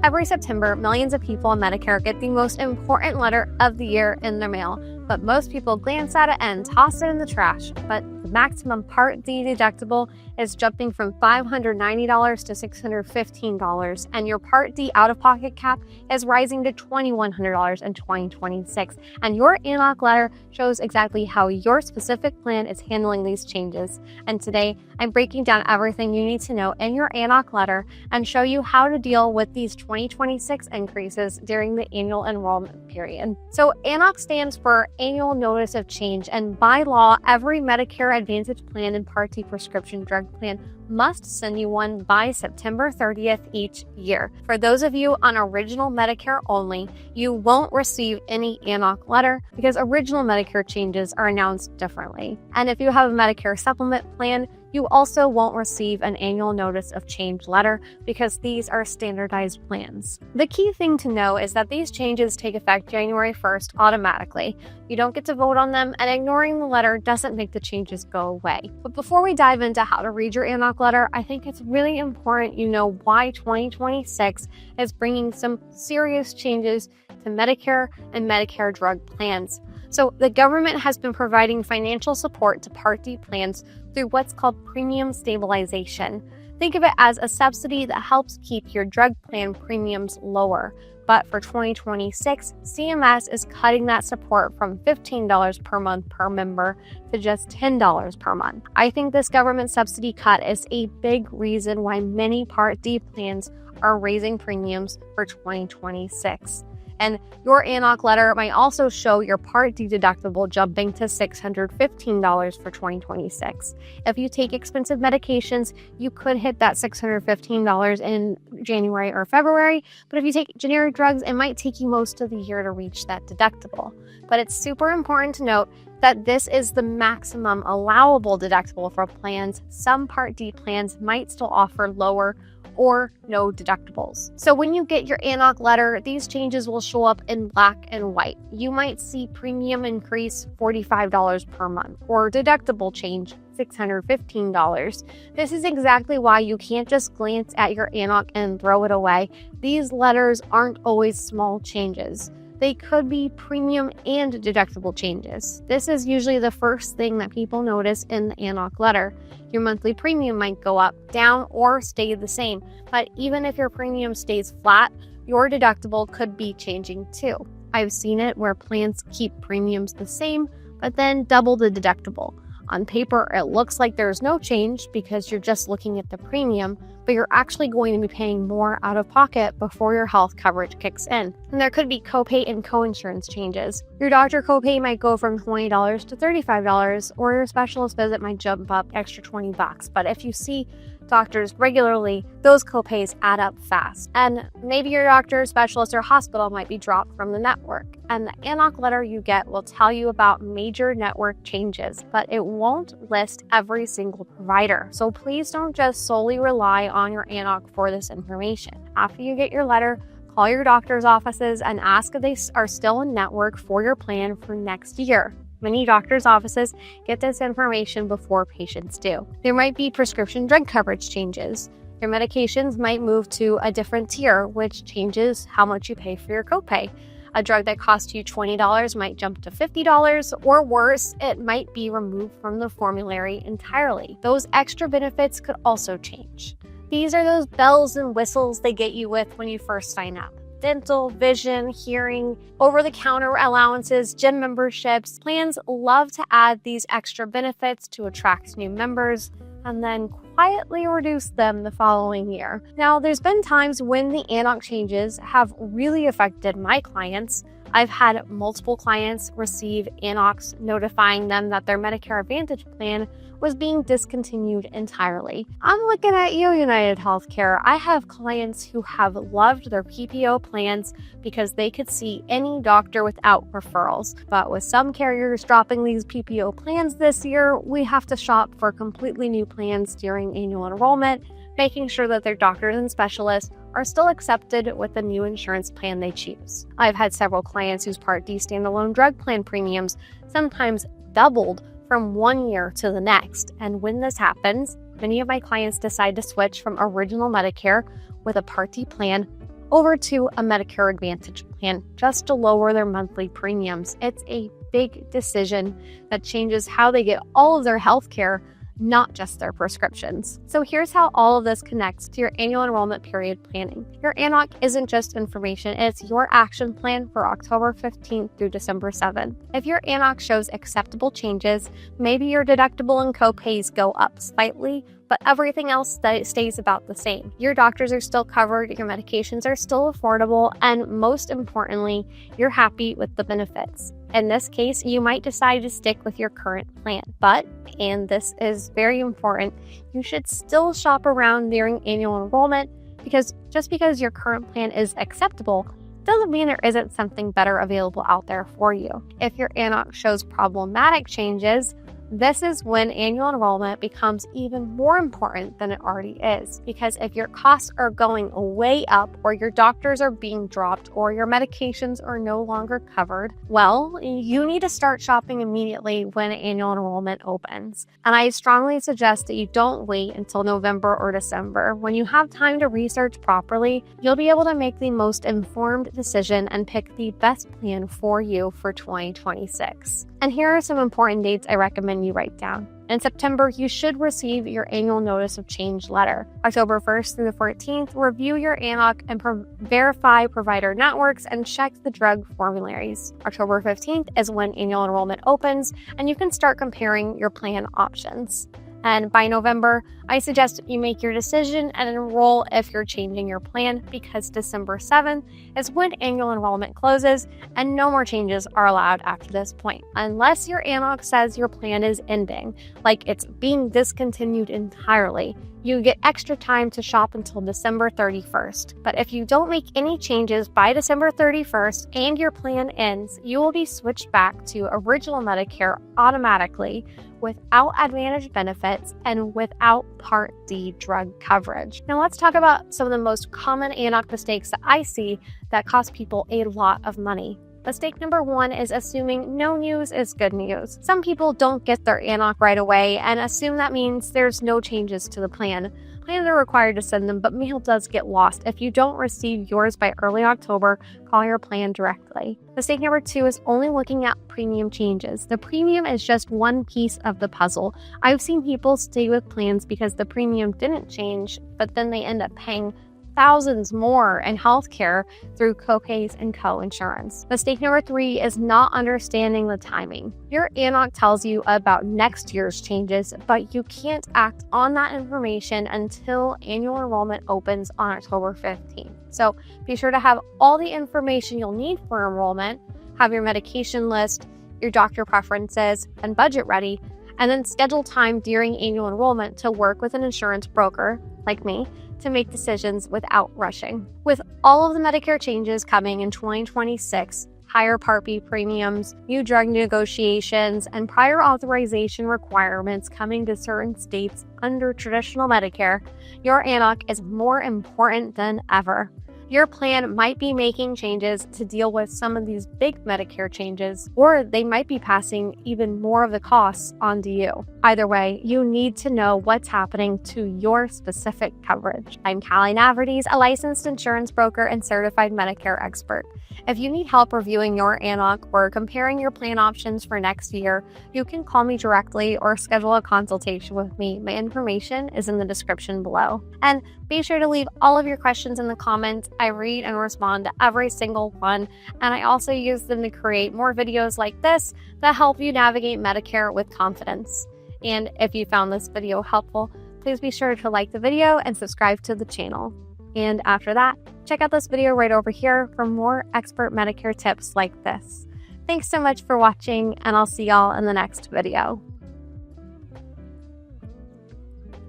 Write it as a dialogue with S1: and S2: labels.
S1: Every September, millions of people on Medicare get the most important letter of the year in their mail, but most people glance at it and toss it in the trash. But the maximum Part D deductible is jumping from $590 to $615, and your Part D out-of-pocket cap is rising to $2,100 in 2026. And your ANOC letter shows exactly how your specific plan is handling these changes. And today, I'm breaking down everything you need to know in your ANOC letter and show you how to deal with these 2026 increases during the annual enrollment period. So ANOC stands for Annual Notice of Change, and by law, every Medicare Advantage plan and Part D prescription drug plan must send you one by September 30th each year. For those of you on original Medicare only, you won't receive any ANOC letter because original Medicare changes are announced differently. And if you have a Medicare supplement plan, you also won't receive an annual notice of change letter because these are standardized plans. The key thing to know is that these changes take effect January 1st automatically. You don't get to vote on them, and ignoring the letter doesn't make the changes go away. But before we dive into how to read your ANOC letter, I think it's really important you know why 2026 is bringing some serious changes to Medicare and Medicare drug plans. So the government has been providing financial support to Part D plans through what's called premium stabilization. Think of it as a subsidy that helps keep your drug plan premiums lower. But for 2026, CMS is cutting that support from $15 per month per member to just $10 per month. I think this government subsidy cut is a big reason why many Part D plans are raising premiums for 2026. And your ANOC letter might also show your Part D deductible jumping to $615 for 2026. If you take expensive medications, you could hit that $615 in January or February. But if you take generic drugs, it might take you most of the year to reach that deductible. But it's super important to note that this is the maximum allowable deductible for plans. Some Part D plans might still offer lower or no deductibles. So when you get your ANOC letter, these changes will show up in black and white. You might see premium increase $45 per month or deductible change $615. This is exactly why you can't just glance at your ANOC and throw it away. These letters aren't always small changes. They could be premium and deductible changes. This is usually the first thing that people notice in the ANOC letter. Your monthly premium might go up, down, or stay the same. But even if your premium stays flat, your deductible could be changing too. I've seen it where plans keep premiums the same, but then double the deductible. On paper, it looks like there's no change because you're just looking at the premium, but you're actually going to be paying more out of pocket before your health coverage kicks in. And there could be copay and coinsurance changes. Your doctor copay might go from $20 to $35, or your specialist visit might jump up extra $20. But if you see doctors regularly, those copays add up fast. And maybe your doctor, specialist, or hospital might be dropped from the network. And the ANOC letter you get will tell you about major network changes, but it won't list every single provider. So please don't just solely rely on your ANOC for this information. After you get your letter, call your doctor's offices and ask if they are still in network for your plan for next year. Many doctors' offices get this information before patients do. There might be prescription drug coverage changes. Your medications might move to a different tier, which changes how much you pay for your copay. A drug that cost you $20 might jump to $50, or worse, it might be removed from the formulary entirely. Those extra benefits could also change. These are those bells and whistles they get you with when you first sign up. Dental, vision, hearing, over-the-counter allowances, gym memberships. Plans love to add these extra benefits to attract new members and then quietly reduce them the following year. Now, there's been times when the ANOC changes have really affected my clients. I've had multiple clients receive ANOCs notifying them that their Medicare Advantage plan was being discontinued entirely. I'm looking at you, United Healthcare. I have clients who have loved their PPO plans because they could see any doctor without referrals. But with some carriers dropping these PPO plans this year, we have to shop for completely new plans during annual enrollment, making sure that their doctors and specialists are still accepted with the new insurance plan they choose. I've had several clients whose Part D standalone drug plan premiums sometimes doubled from one year to the next. And when this happens, many of my clients decide to switch from original Medicare with a Part D plan over to a Medicare Advantage plan just to lower their monthly premiums. It's a big decision that changes how they get all of their health care, not just their prescriptions. So here's how all of this connects to your annual enrollment period planning. Your ANOC isn't just information, it's your action plan for October 15th through December 7th. If your ANOC shows acceptable changes, maybe your deductible and copays go up slightly, but everything else stays about the same. Your doctors are still covered, your medications are still affordable, and most importantly, you're happy with the benefits. In this case, you might decide to stick with your current plan, but, and this is very important, you should still shop around during annual enrollment, because just because your current plan is acceptable doesn't mean there isn't something better available out there for you. If your ANOC shows problematic changes, this is when annual enrollment becomes even more important than it already is, because if your costs are going way up, or your doctors are being dropped, or your medications are no longer covered, well, you need to start shopping immediately when annual enrollment opens. And I strongly suggest that you don't wait until November or December. When you have time to research properly, you'll be able to make the most informed decision and pick the best plan for you for 2026. And here are some important dates I recommend you write down. In September, you should receive your annual notice of change letter. October 1st through the 14th, review your ANOC and verify provider networks and check the drug formularies. October 15th is when annual enrollment opens, and you can start comparing your plan options. And by November, I suggest you make your decision and enroll if you're changing your plan, because December 7th is when annual enrollment closes and no more changes are allowed after this point, unless your ANOC says your plan is ending, like it's being discontinued entirely. You get extra time to shop until December 31st. But if you don't make any changes by December 31st and your plan ends, you will be switched back to original Medicare automatically, without Advantage benefits and without Part D drug coverage. Now let's talk about some of the most common ANOC mistakes that I see that cost people a lot of money. Mistake number 1 is assuming no news is good news. Some people don't get their ANOC right away and assume that means there's no changes to the plan. Plans are required to send them, but mail does get lost. If you don't receive yours by early October, call your plan directly. Mistake number 2 is only looking at premium changes. The premium is just one piece of the puzzle. I've seen people stay with plans because the premium didn't change, but then they end up paying thousands more in healthcare through copays and co-insurance. Mistake number 3 is not understanding the timing. Your ANOC tells you about next year's changes, but you can't act on that information until annual enrollment opens on October 15th. So be sure to have all the information you'll need for enrollment, have your medication list, your doctor preferences, and budget ready, and then schedule time during annual enrollment to work with an insurance broker, like me, to make decisions without rushing. With all of the Medicare changes coming in 2026, higher Part B premiums, new drug negotiations, and prior authorization requirements coming to certain states under traditional Medicare, your ANOC is more important than ever. Your plan might be making changes to deal with some of these big Medicare changes, or they might be passing even more of the costs on to you. Either way, you need to know what's happening to your specific coverage. I'm Callie Navrides, a licensed insurance broker and certified Medicare expert. If you need help reviewing your ANOC or comparing your plan options for next year, you can call me directly or schedule a consultation with me. My information is in the description below. And be sure to leave all of your questions in the comments. I read and respond to every single one, and I also use them to create more videos like this that help you navigate Medicare with confidence. And if you found this video helpful, please be sure to like the video and subscribe to the channel. And after that, check out this video right over here for more expert Medicare tips like this. Thanks so much for watching, and I'll see y'all in the next video.